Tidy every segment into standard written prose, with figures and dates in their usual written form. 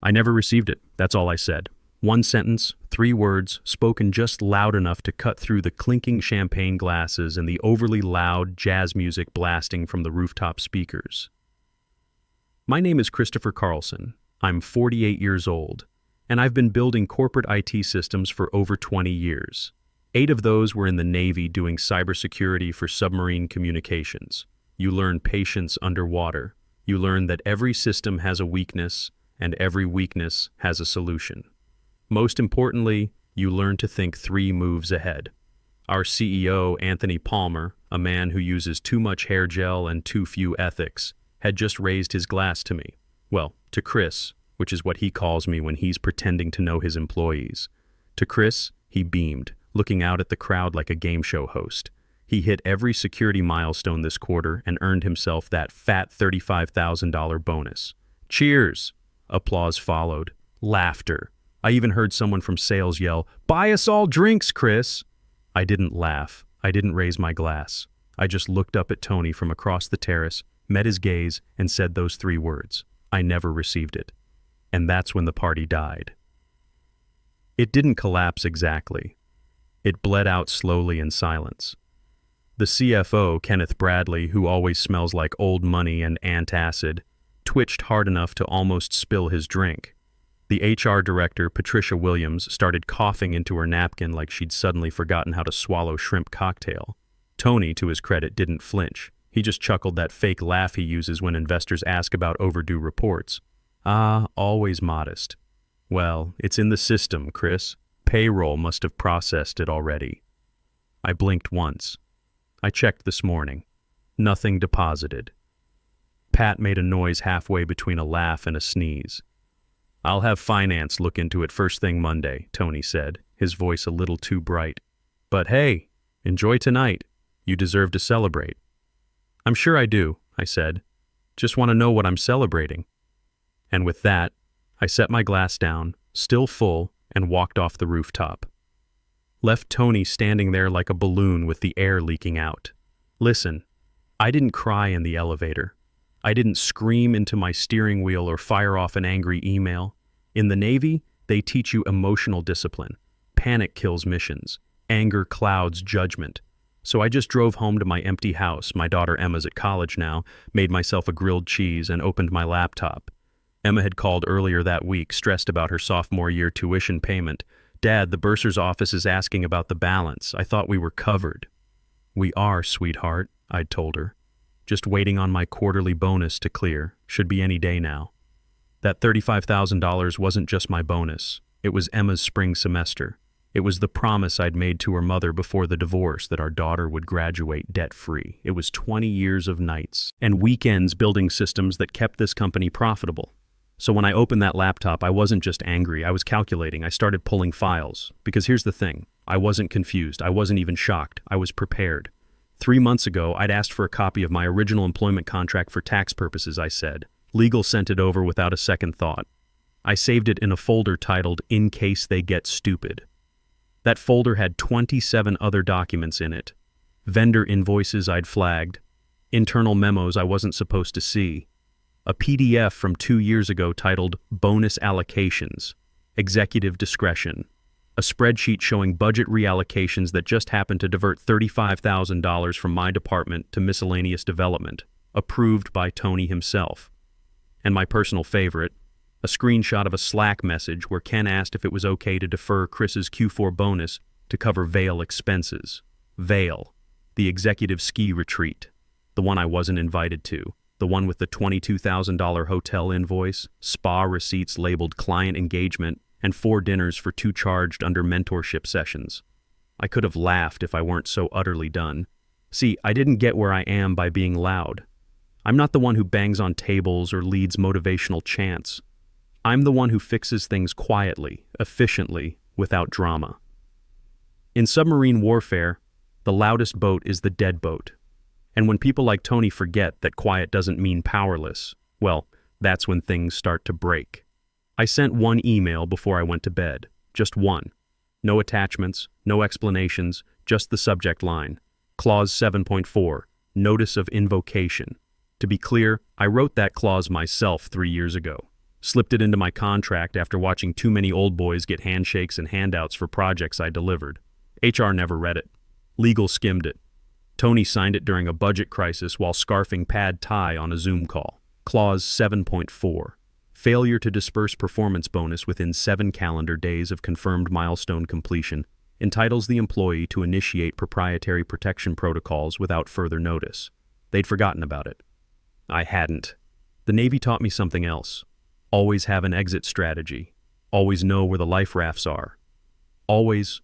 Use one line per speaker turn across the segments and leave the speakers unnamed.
I never received it, that's all I said. One sentence, 3 words, spoken just loud enough to cut through the clinking champagne glasses and the overly loud jazz music blasting from the rooftop speakers. My name is Christopher Carlson. I'm 48 years old, and I've been building corporate IT systems for over 20 years. 8 of those were in the Navy doing cybersecurity for submarine communications. You learn patience underwater. You learn that every system has a weakness, and every weakness has a solution. Most importantly, you learn to think 3 moves ahead. Our CEO, Anthony Palmer, a man who uses too much hair gel and too few ethics, had just raised his glass to me. Well, to Chris, which is what he calls me when he's pretending to know his employees. To Chris, he beamed, looking out at the crowd like a game show host. He hit every security milestone this quarter and earned himself that fat $35,000 bonus. Cheers! Applause followed. Laughter. I even heard someone from sales yell, "Buy us all drinks, Chris!" I didn't laugh. I didn't raise my glass. I just looked up at Tony from across the terrace, met his gaze, and said those 3 words. I never received it. And that's when the party died. It didn't collapse exactly. It bled out slowly in silence. The CFO, Kenneth Bradley, who always smells like old money and antacid, twitched hard enough to almost spill his drink. The HR director, Patricia Williams, started coughing into her napkin like she'd suddenly forgotten how to swallow shrimp cocktail. Tony, to his credit, didn't flinch. He just chuckled that fake laugh he uses when investors ask about overdue reports. Always modest. Well, it's in the system, Chris. Payroll must have processed it already. I blinked once. I checked this morning. Nothing deposited. Pat made a noise halfway between a laugh and a sneeze. "I'll have finance look into it first thing Monday," Tony said, his voice a little too bright. "But hey, enjoy tonight. You deserve to celebrate." "I'm sure I do," I said. "Just want to know what I'm celebrating." And with that, I set my glass down, still full, and walked off the rooftop. Left Tony standing there like a balloon with the air leaking out. Listen, I didn't cry in the elevator. I didn't scream into my steering wheel or fire off an angry email. In the Navy, they teach you emotional discipline. Panic kills missions. Anger clouds judgment. So I just drove home to my empty house. My daughter Emma's at college now, made myself a grilled cheese, and opened my laptop. Emma had called earlier that week, stressed about her sophomore year tuition payment. "Dad, the bursar's office is asking about the balance. I thought we were covered." "We are, sweetheart," I'd told her. "Just waiting on my quarterly bonus to clear. Should be any day now." That $35,000 wasn't just my bonus. It was Emma's spring semester. It was the promise I'd made to her mother before the divorce that our daughter would graduate debt-free. It was 20 years of nights and weekends building systems that kept this company profitable. So when I opened that laptop, I wasn't just angry, I was calculating. I started pulling files. Because here's the thing, I wasn't confused, I wasn't even shocked, I was prepared. 3 months ago, I'd asked for a copy of my original employment contract for tax purposes, I said. Legal sent it over without a second thought. I saved it in a folder titled, "In Case They Get Stupid." That folder had 27 other documents in it. Vendor invoices I'd flagged, internal memos I wasn't supposed to see, a PDF from 2 years ago titled Bonus Allocations, Executive Discretion, a spreadsheet showing budget reallocations that just happened to divert $35,000 from my department to miscellaneous development, approved by Tony himself. And my personal favorite, a screenshot of a Slack message where Ken asked if it was okay to defer Chris's Q4 bonus to cover Vail expenses. Vail, the executive ski retreat, the one I wasn't invited to. The one with the $22,000 hotel invoice, spa receipts labeled client engagement, and 4 dinners for 2 charged under mentorship sessions. I could have laughed if I weren't so utterly done. See, I didn't get where I am by being loud. I'm not the one who bangs on tables or leads motivational chants. I'm the one who fixes things quietly, efficiently, without drama. In submarine warfare, the loudest boat is the dead boat. And when people like Tony forget that quiet doesn't mean powerless, well, that's when things start to break. I sent 1 email before I went to bed, just 1. No attachments, no explanations, just the subject line. Clause 7.4, Notice of Invocation. To be clear, I wrote that clause myself 3 years ago. Slipped it into my contract after watching too many old boys get handshakes and handouts for projects I delivered. HR never read it. Legal skimmed it. Tony signed it during a budget crisis while scarfing pad thai on a Zoom call. Clause 7.4. Failure to disperse performance bonus within 7 calendar days of confirmed milestone completion entitles the employee to initiate proprietary protection protocols without further notice. They'd forgotten about it. I hadn't. The Navy taught me something else. Always have an exit strategy. Always know where the life rafts are. Always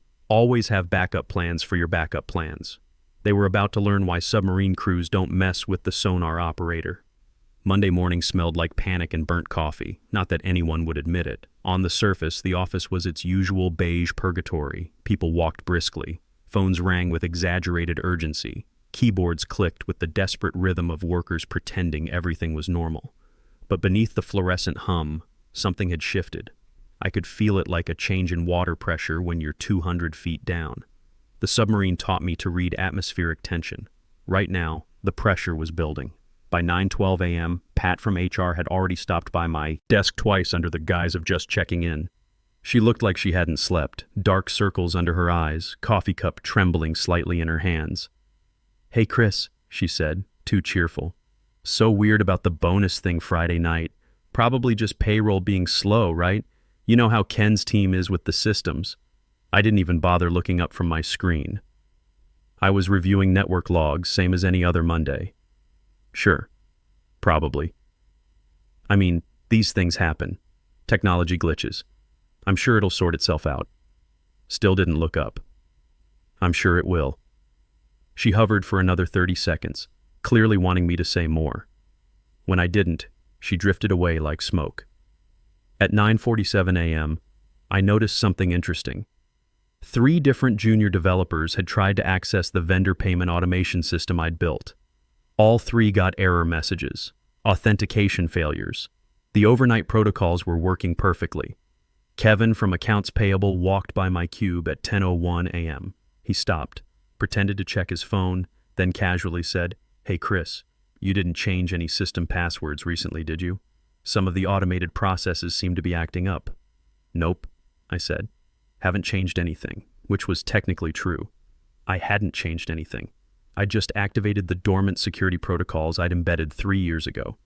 have backup plans for your backup plans. They were about to learn why submarine crews don't mess with the sonar operator. Monday morning smelled like panic and burnt coffee, not that anyone would admit it. On the surface, the office was its usual beige purgatory. People walked briskly. Phones rang with exaggerated urgency. Keyboards clicked with the desperate rhythm of workers pretending everything was normal. But beneath the fluorescent hum, something had shifted. I could feel it like a change in water pressure when you're 200 feet down. The submarine taught me to read atmospheric tension. Right now, the pressure was building. By 9:12 a.m., Pat from HR had already stopped by my desk twice under the guise of just checking in. She looked like she hadn't slept, dark circles under her eyes, coffee cup trembling slightly in her hands. "Hey, Chris," she said, too cheerful. "So weird about the bonus thing Friday night. Probably just payroll being slow, right? You know how Ken's team is with the systems." I didn't even bother looking up from my screen. I was reviewing network logs, same as any other Monday. Sure. Probably. I mean, these things happen. Technology glitches. I'm sure it'll sort itself out. Still didn't look up. I'm sure it will. She hovered for another 30 seconds, clearly wanting me to say more. When I didn't, she drifted away like smoke. At 9:47 a.m., I noticed something interesting. 3 different junior developers had tried to access the vendor payment automation system I'd built. All 3 got error messages, authentication failures. The overnight protocols were working perfectly. Kevin from Accounts Payable walked by my cube at 10:01 a.m. He stopped, pretended to check his phone, then casually said, "Hey Chris, you didn't change any system passwords recently, did you? Some of the automated processes seem to be acting up." "Nope," I said. "Haven't changed anything," which was technically true. I hadn't changed anything. I just activated the dormant security protocols I'd embedded 3 years ago.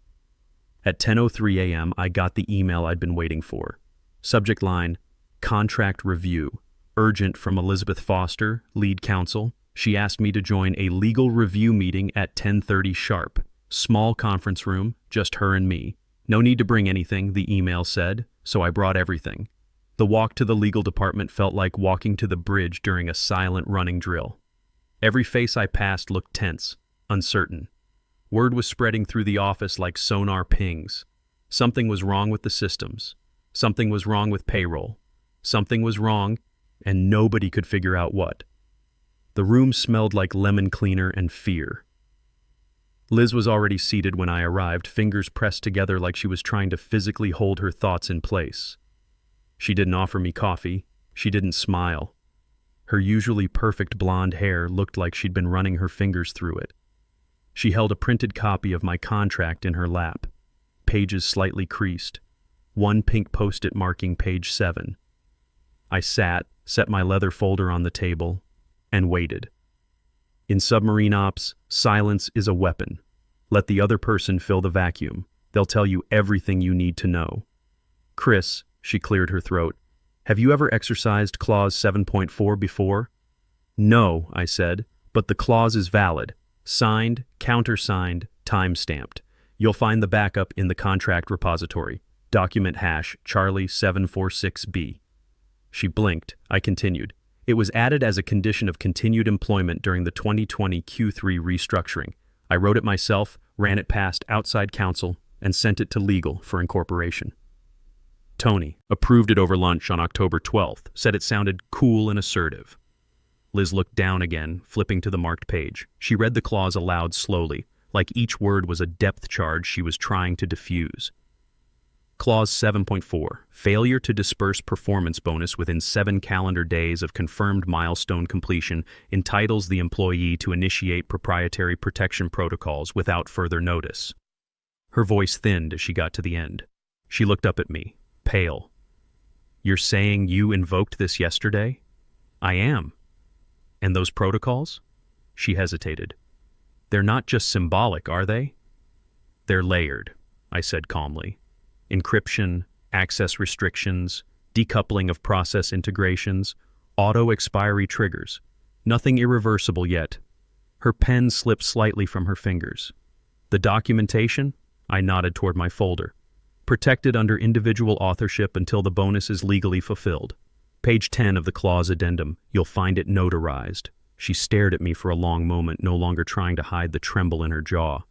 At 10:03 a.m., I got the email I'd been waiting for. Subject line, "Contract Review. Urgent from Elizabeth Foster, Lead Counsel. She asked me to join a legal review meeting at 10:30 sharp. Small conference room, just her and me. No need to bring anything," the email said, so I brought everything. The walk to the legal department felt like walking to the bridge during a silent running drill. Every face I passed looked tense, uncertain. Word was spreading through the office like sonar pings. Something was wrong with the systems. Something was wrong with payroll. Something was wrong, and nobody could figure out what. The room smelled like lemon cleaner and fear. Liz was already seated when I arrived, fingers pressed together like she was trying to physically hold her thoughts in place. She didn't offer me coffee. She didn't smile. Her usually perfect blonde hair looked like she'd been running her fingers through it. She held a printed copy of my contract in her lap, pages slightly creased, one pink post-it marking page 7. I sat, set my leather folder on the table, and waited. In submarine ops, silence is a weapon. Let the other person fill the vacuum. They'll tell you everything you need to know. "Chris," she cleared her throat, "have you ever exercised Clause 7.4 before?" "No," I said, "but the clause is valid. Signed, countersigned, time-stamped. You'll find the backup in the contract repository. Document hash Charlie 746B. She blinked. I continued. "It was added as a condition of continued employment during the 2020 Q3 restructuring. I wrote it myself, ran it past outside counsel, and sent it to legal for incorporation." Tony approved it over lunch on October 12th, said it sounded cool and assertive. Liz looked down again, flipping to the marked page. She read the clause aloud slowly, like each word was a depth charge she was trying to diffuse. Clause 7.4, failure to disperse performance bonus within 7 calendar days of confirmed milestone completion entitles the employee to initiate proprietary protection protocols without further notice. Her voice thinned as she got to the end. She looked up at me, pale. You're saying you invoked this yesterday? I am. And those protocols? She hesitated. They're not just symbolic, are they? They're layered, I said calmly. Encryption, access restrictions, decoupling of process integrations, auto-expiry triggers. Nothing irreversible yet. Her pen slipped slightly from her fingers. The documentation? I nodded toward my folder. Protected under individual authorship until the bonus is legally fulfilled. Page 10 of the clause addendum. You'll find it notarized. She stared at me for a long moment, no longer trying to hide the tremble in her jaw.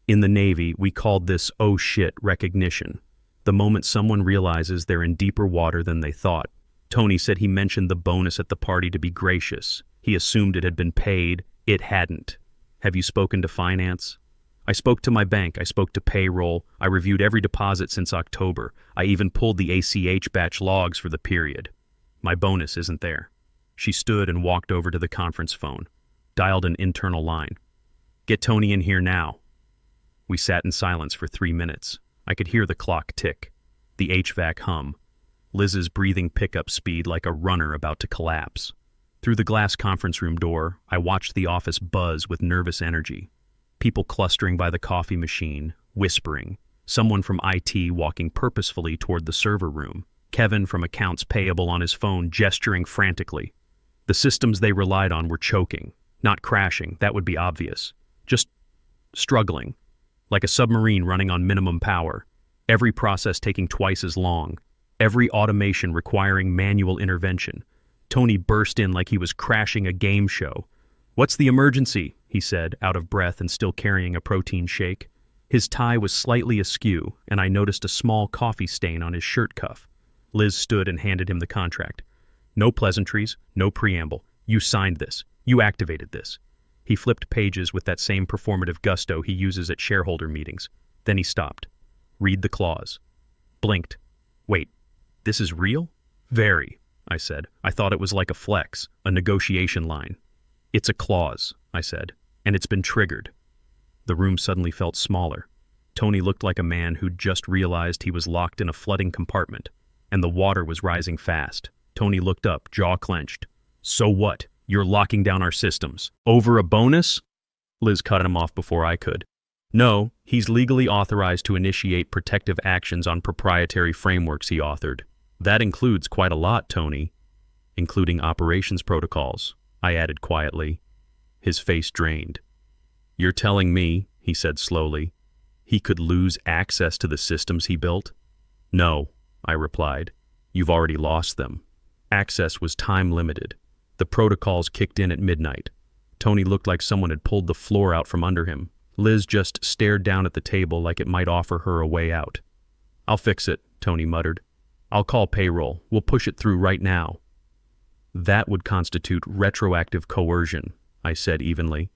In the Navy, we called this "oh shit" recognition. The moment someone realizes they're in deeper water than they thought. Tony said he mentioned the bonus at the party to be gracious. He assumed it had been paid. It hadn't. Have you spoken to finance? I spoke to my bank. I spoke to payroll. I reviewed every deposit since October. I even pulled the ACH batch logs for the period. My bonus isn't there. She stood and walked over to the conference phone, dialed an internal line. Get Tony in here now. We sat in silence for 3 minutes. I could hear the clock tick, the HVAC hum, Liz's breathing pickup speed like a runner about to collapse. Through the glass conference room door, I watched the office buzz with nervous energy. People clustering by the coffee machine, whispering. Someone from IT walking purposefully toward the server room. Kevin from accounts payable on his phone gesturing frantically. The systems they relied on were choking, not crashing, that would be obvious. Just struggling, like a submarine running on minimum power. Every process taking twice as long. Every automation requiring manual intervention. Tony burst in like he was crashing a game show. What's the emergency? He said, out of breath and still carrying a protein shake. His tie was slightly askew, and I noticed a small coffee stain on his shirt cuff. Liz stood and handed him the contract. No pleasantries, no preamble. You signed this. You activated this. He flipped pages with that same performative gusto he uses at shareholder meetings. Then he stopped. Read the clause. Blinked. Wait, this is real? Very, I said. I thought it was like a flex, a negotiation line. It's a clause, I said, and it's been triggered. The room suddenly felt smaller. Tony looked like a man who'd just realized he was locked in a flooding compartment, and the water was rising fast. Tony looked up, jaw clenched. So what? You're locking down our systems. Over a bonus? Liz cut him off before I could. No, he's legally authorized to initiate protective actions on proprietary frameworks he authored. That includes quite a lot, Tony. Including operations protocols, I added quietly. His face drained. You're telling me, he said slowly, he could lose access to the systems he built? No, I replied. You've already lost them. Access was time-limited. The protocols kicked in at midnight. Tony looked like someone had pulled the floor out from under him. Liz just stared down at the table like it might offer her a way out. I'll fix it, Tony muttered. I'll call payroll. We'll push it through right now. That would constitute retroactive coercion, I said evenly.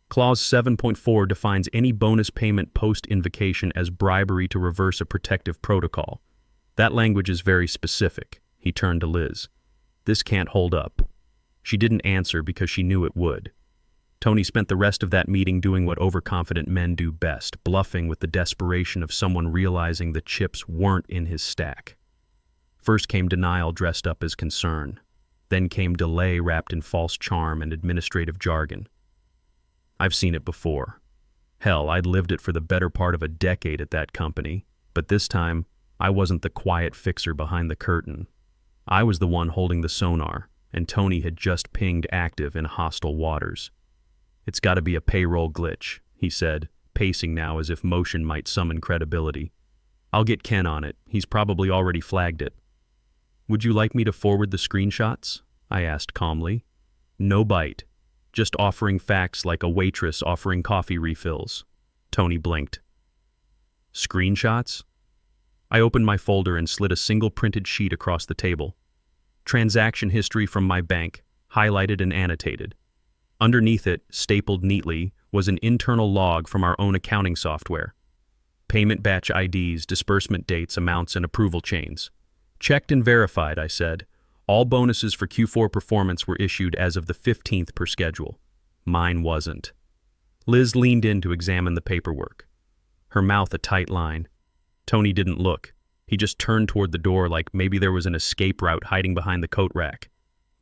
Clause 7.4 defines any bonus payment post-invocation as bribery to reverse a protective protocol. That language is very specific. He turned to Liz. This can't hold up. She didn't answer because she knew it would. Tony spent the rest of that meeting doing what overconfident men do best, bluffing with the desperation of someone realizing the chips weren't in his stack. First came denial dressed up as concern. Then came delay wrapped in false charm and administrative jargon. I've seen it before. Hell, I'd lived it for the better part of a decade at that company, but this time, I wasn't the quiet fixer behind the curtain. I was the one holding the sonar, and Tony had just pinged active in hostile waters. It's got to be a payroll glitch, he said, pacing now as if motion might summon credibility. I'll get Ken on it. He's probably already flagged it. Would you like me to forward the screenshots? I asked calmly. No bite. Just offering facts like a waitress offering coffee refills. Tony blinked. Screenshots? I opened my folder and slid a single printed sheet across the table. Transaction history from my bank, highlighted and annotated. Underneath it, stapled neatly, was an internal log from our own accounting software. Payment batch IDs, disbursement dates, amounts, and approval chains. Checked and verified, I said. All bonuses for Q4 performance were issued as of the 15th per schedule. Mine wasn't. Liz leaned in to examine the paperwork. Her mouth a tight line. Tony didn't look. He just turned toward the door like maybe there was an escape route hiding behind the coat rack.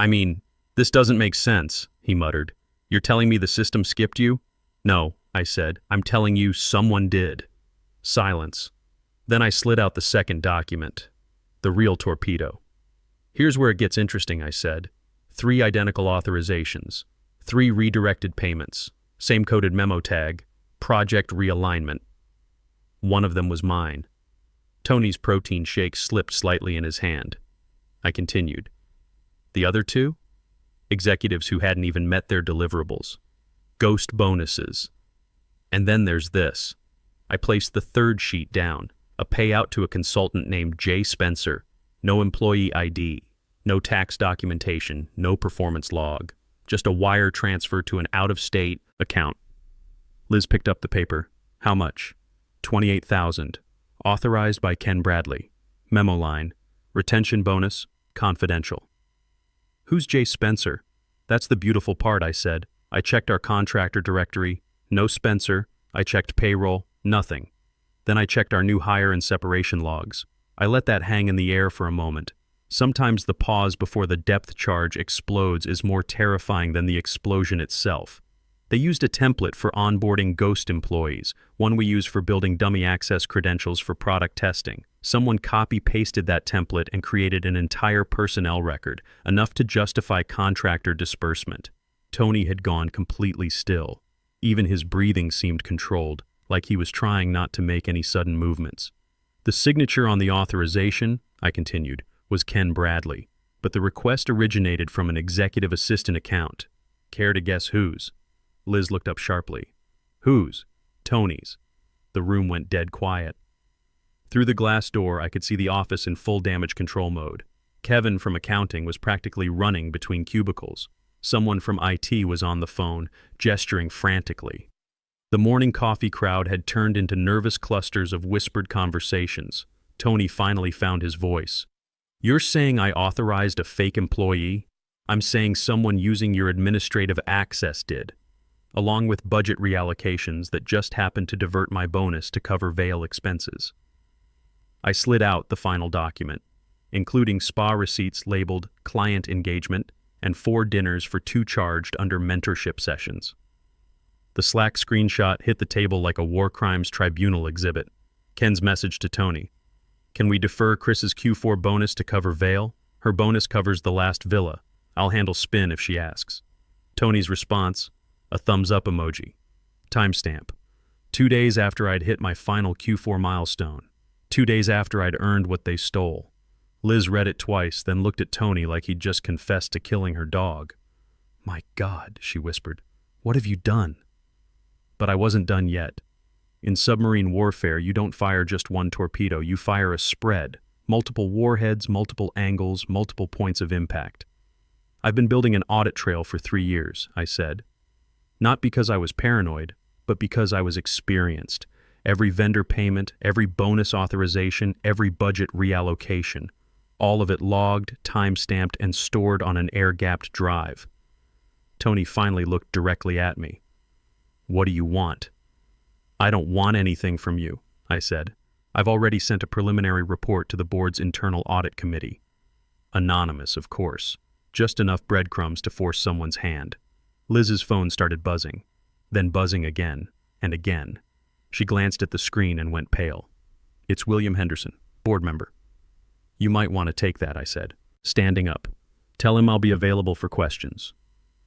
"I mean, this doesn't make sense," he muttered. "You're telling me the system skipped you?" "No," I said. "I'm telling you someone did." Silence. Then I slid out the second document. The real torpedo. "Here's where it gets interesting," I said. 3 identical authorizations. 3 redirected payments. Same coded memo tag. Project realignment. One of them was mine. Tony's protein shake slipped slightly in his hand. I continued. The other 2? Executives who hadn't even met their deliverables. Ghost bonuses. And then there's this. I placed the 3rd sheet down. A payout to a consultant named Jay Spencer. No employee ID. No tax documentation. No performance log. Just a wire transfer to an out-of-state account. Liz picked up the paper. How much? $28,000. Authorized by Ken Bradley. Memo line. Retention bonus. Confidential. Who's Jay Spencer? That's the beautiful part, I said. I checked our contractor directory. No Spencer. I checked payroll. Nothing. Then I checked our new hire and separation logs. I let that hang in the air for a moment. Sometimes the pause before the depth charge explodes is more terrifying than the explosion itself. They used a template for onboarding ghost employees, one we use for building dummy access credentials for product testing. Someone copy-pasted that template and created an entire personnel record, enough to justify contractor disbursement. Tony had gone completely still. Even his breathing seemed controlled, like he was trying not to make any sudden movements. The signature on the authorization, I continued, was Ken Bradley, but the request originated from an executive assistant account. Care to guess whose? Liz looked up sharply. Whose? Tony's. The room went dead quiet. Through the glass door, I could see the office in full damage control mode. Kevin from accounting was practically running between cubicles. Someone from IT was on the phone, gesturing frantically. The morning coffee crowd had turned into nervous clusters of whispered conversations. Tony finally found his voice. "You're saying I authorized a fake employee? I'm saying someone using your administrative access did, along with budget reallocations that just happened to divert my bonus to cover Vail expenses." I slid out the final document, including spa receipts labeled client engagement and 4 dinners for 2 charged under mentorship sessions. The Slack screenshot hit the table like a war crimes tribunal exhibit. Ken's message to Tony. "Can we defer Chris's Q4 bonus to cover Vail? Her bonus covers the last villa. I'll handle spin if she asks." Tony's response, a thumbs up emoji. Timestamp. 2 days after I'd hit my final Q4 milestone. 2 days after I'd earned what they stole. Liz read it twice, then looked at Tony like he'd just confessed to killing her dog. "My God," she whispered. "What have you done?" But I wasn't done yet. In submarine warfare, you don't fire just one torpedo, you fire a spread. Multiple warheads, multiple angles, multiple points of impact. "I've been building an audit trail for 3 years, I said. Not because I was paranoid, but because I was experienced. Every vendor payment, every bonus authorization, every budget reallocation. All of it logged, time-stamped, and stored on an air-gapped drive. Tony finally looked directly at me. "What do you want?" "I don't want anything from you," I said. "I've already sent a preliminary report to the board's internal audit committee. Anonymous, of course. Just enough breadcrumbs to force someone's hand." Liz's phone started buzzing, then buzzing again and again. She glanced at the screen and went pale. "It's William Henderson, board member." "You might want to take that," I said, standing up. "Tell him I'll be available for questions."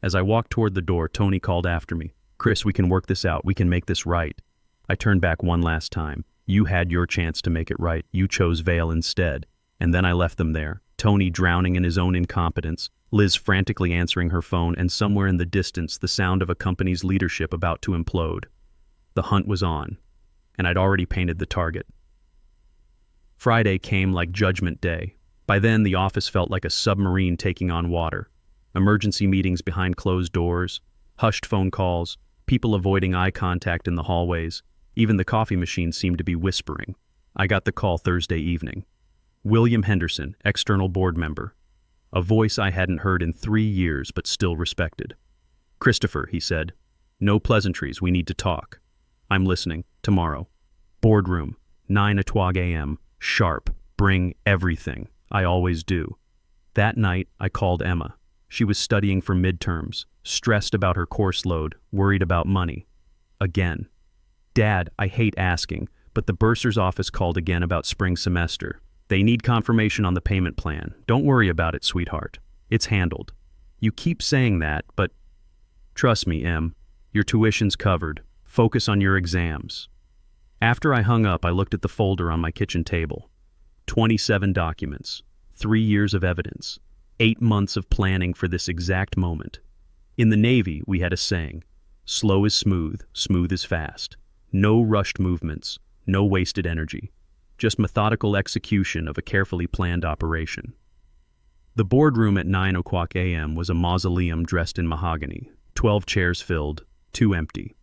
As I walked toward the door, Tony called after me. "Chris, we can work this out. We can make this right." I turned back one last time. "You had your chance to make it right. You chose Vail instead." And then I left them there, Tony drowning in his own incompetence, Liz frantically answering her phone, and somewhere in the distance the sound of a company's leadership about to implode. The hunt was on, and I'd already painted the target. Friday came like Judgment Day. By then, the office felt like a submarine taking on water. Emergency meetings behind closed doors, hushed phone calls, people avoiding eye contact in the hallways. Even the coffee machine seemed to be whispering. I got the call Thursday evening. William Henderson, external board member. A voice I hadn't heard in 3 years but still respected. "Christopher," he said. "No pleasantries, we need to talk." "I'm listening. Tomorrow. Boardroom, 9 o'clock a.m., sharp." Bring everything. I always do. That night, I called Emma. She was studying for midterms, stressed about her course load, worried about money. Again. Dad, I hate asking, but the bursar's office called again about spring semester. They need confirmation on the payment plan. Don't worry about it, sweetheart. It's handled. You keep saying that, but trust me, Em, your tuition's covered. Focus on your exams. After I hung up, I looked at the folder on my kitchen table. 27 documents, 3 years of evidence, 8 months of planning for this exact moment. In the Navy, we had a saying, slow is smooth, smooth is fast. No rushed movements, no wasted energy. Just methodical execution of a carefully planned operation. The boardroom at 9 o'clock a.m. was a mausoleum dressed in mahogany, 12 chairs filled, 2 empty.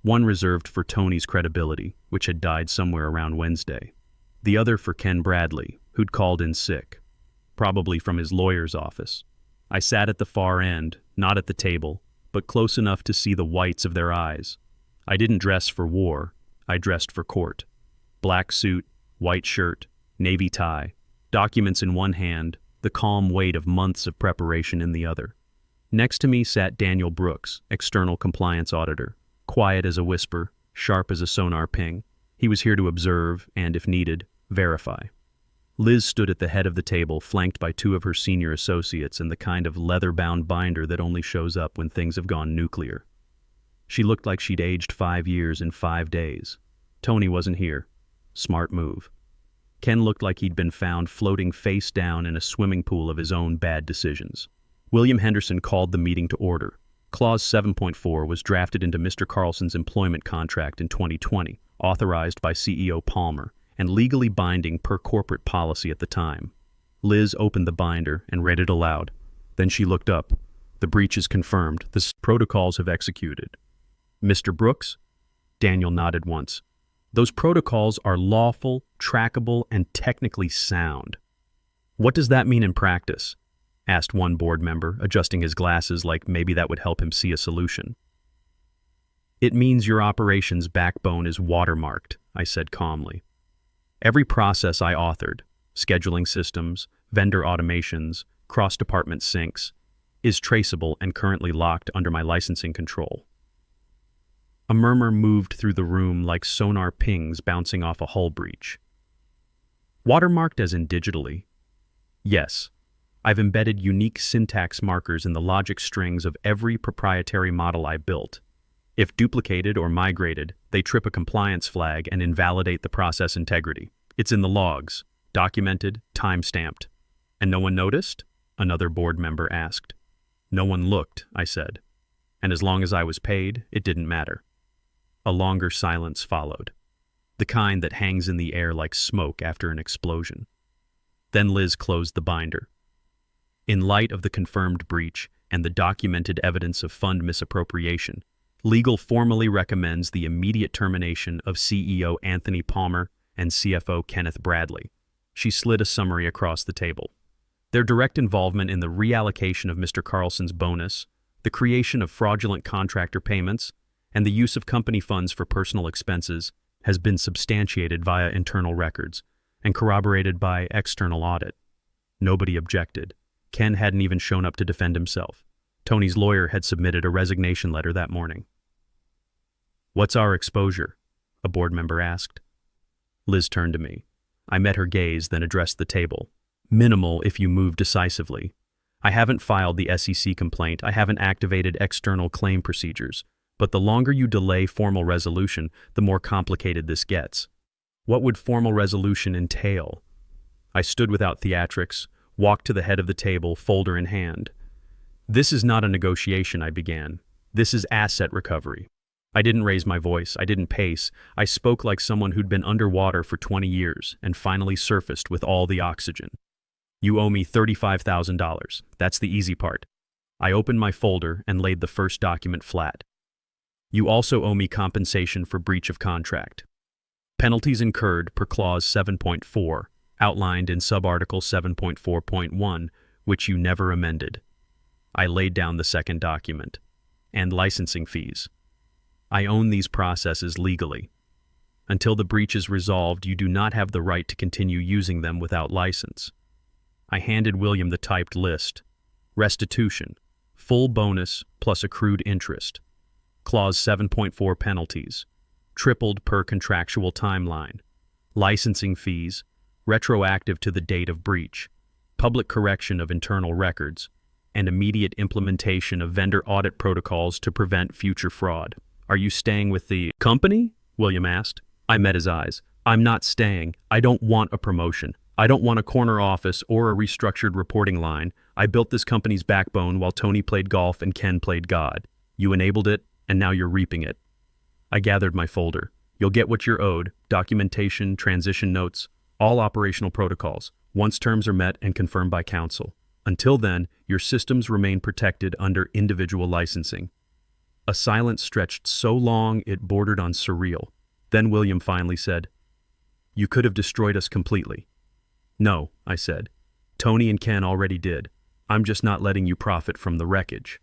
One reserved for Tony's credibility, which had died somewhere around Wednesday. The other for Ken Bradley, who'd called in sick, probably from his lawyer's office. I sat at the far end, not at the table, but close enough to see the whites of their eyes. I didn't dress for war, I dressed for court. Black suit, white shirt, navy tie, documents in one hand, the calm weight of months of preparation in the other. Next to me sat Daniel Brooks, external compliance auditor, quiet as a whisper, sharp as a sonar ping. He was here to observe and, if needed, verify. Liz stood at the head of the table, flanked by 2 of her senior associates and the kind of leather-bound binder that only shows up when things have gone nuclear. She looked like she'd aged 5 years in 5 days. Tony wasn't here. Smart move. Ken looked like he'd been found floating face down in a swimming pool of his own bad decisions. William Henderson called the meeting to order. Clause 7.4 was drafted into Mr. Carlson's employment contract in 2020, authorized by CEO Palmer, and legally binding per corporate policy at the time. Liz opened the binder and read it aloud. Then she looked up. The breach is confirmed. The protocols have executed. Mr. Brooks? Daniel nodded once. Those protocols are lawful, trackable, and technically sound. What does that mean in practice? Asked one board member, adjusting his glasses like maybe that would help him see a solution. It means your operation's backbone is watermarked, I said calmly. Every process I authored, scheduling systems, vendor automations, cross-department syncs, is traceable and currently locked under my licensing control. A murmur moved through the room like sonar pings bouncing off a hull breach. Watermarked as in digitally? Yes. I've embedded unique syntax markers in the logic strings of every proprietary model I built. If duplicated or migrated, they trip a compliance flag and invalidate the process integrity. It's in the logs, documented, time-stamped. And no one noticed? Another board member asked. No one looked, I said. And as long as I was paid, it didn't matter. A longer silence followed, the kind that hangs in the air like smoke after an explosion. Then Liz closed the binder. In light of the confirmed breach and the documented evidence of fund misappropriation, legal formally recommends the immediate termination of CEO Anthony Palmer and CFO Kenneth Bradley. She slid a summary across the table. Their direct involvement in the reallocation of Mr. Carlson's bonus, the creation of fraudulent contractor payments, and the use of company funds for personal expenses has been substantiated via internal records and corroborated by external audit. Nobody objected. Ken hadn't even shown up to defend himself. Tony's lawyer had submitted a resignation letter that morning. What's our exposure? A board member asked. Liz turned to me. I met her gaze, then addressed the table. Minimal if you move decisively. I haven't filed the SEC complaint. I haven't activated external claim procedures. But the longer you delay formal resolution, the more complicated this gets. What would formal resolution entail? I stood without theatrics, walked to the head of the table, folder in hand. This is not a negotiation, I began. This is asset recovery. I didn't raise my voice. I didn't pace. I spoke like someone who'd been underwater for 20 years and finally surfaced with all the oxygen. You owe me $35,000. That's the easy part. I opened my folder and laid the first document flat. You also owe me compensation for breach of contract. Penalties incurred per Clause 7.4, outlined in Subarticle 7.4.1, which you never amended. I laid down the second document. And licensing fees. I own these processes legally. Until the breach is resolved, you do not have the right to continue using them without license. I handed William the typed list. Restitution. Full bonus plus accrued interest. Clause 7.4 penalties. Tripled per contractual timeline. Licensing fees. Retroactive to the date of breach. Public correction of internal records. And immediate implementation of vendor audit protocols to prevent future fraud. Are you staying with the company? William asked. I met his eyes. I'm not staying. I don't want a promotion. I don't want a corner office or a restructured reporting line. I built this company's backbone while Tony played golf and Ken played God. You enabled it, and now you're reaping it. I gathered my folder. You'll get what you're owed, documentation, transition notes, all operational protocols, once terms are met and confirmed by counsel. Until then, your systems remain protected under individual licensing. A silence stretched so long it bordered on surreal. Then William finally said, "You could have destroyed us completely." "No," I said. "Tony and Ken already did. I'm just not letting you profit from the wreckage."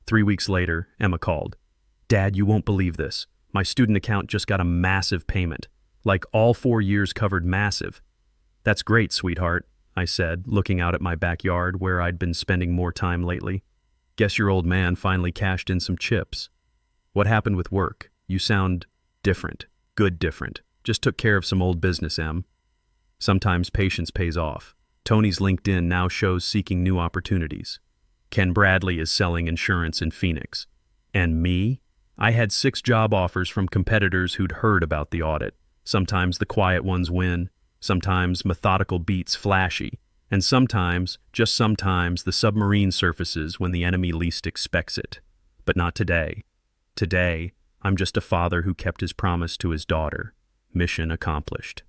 3 weeks later, Emma called. "Dad, you won't believe this. My student account just got a massive payment. Like all 4 years covered massive." "That's great, sweetheart," I said, looking out at my backyard where I'd been spending more time lately. "Guess your old man finally cashed in some chips. What happened with work? You sound different. Good different. Just took care of some old business, Em." Sometimes patience pays off. Tony's LinkedIn now shows seeking new opportunities. Ken Bradley is selling insurance in Phoenix. And me? I had 6 job offers from competitors who'd heard about the audit. Sometimes the quiet ones win. Sometimes methodical beats flashy. And sometimes, just sometimes, the submarine surfaces when the enemy least expects it. But not today. Today, I'm just a father who kept his promise to his daughter. Mission accomplished.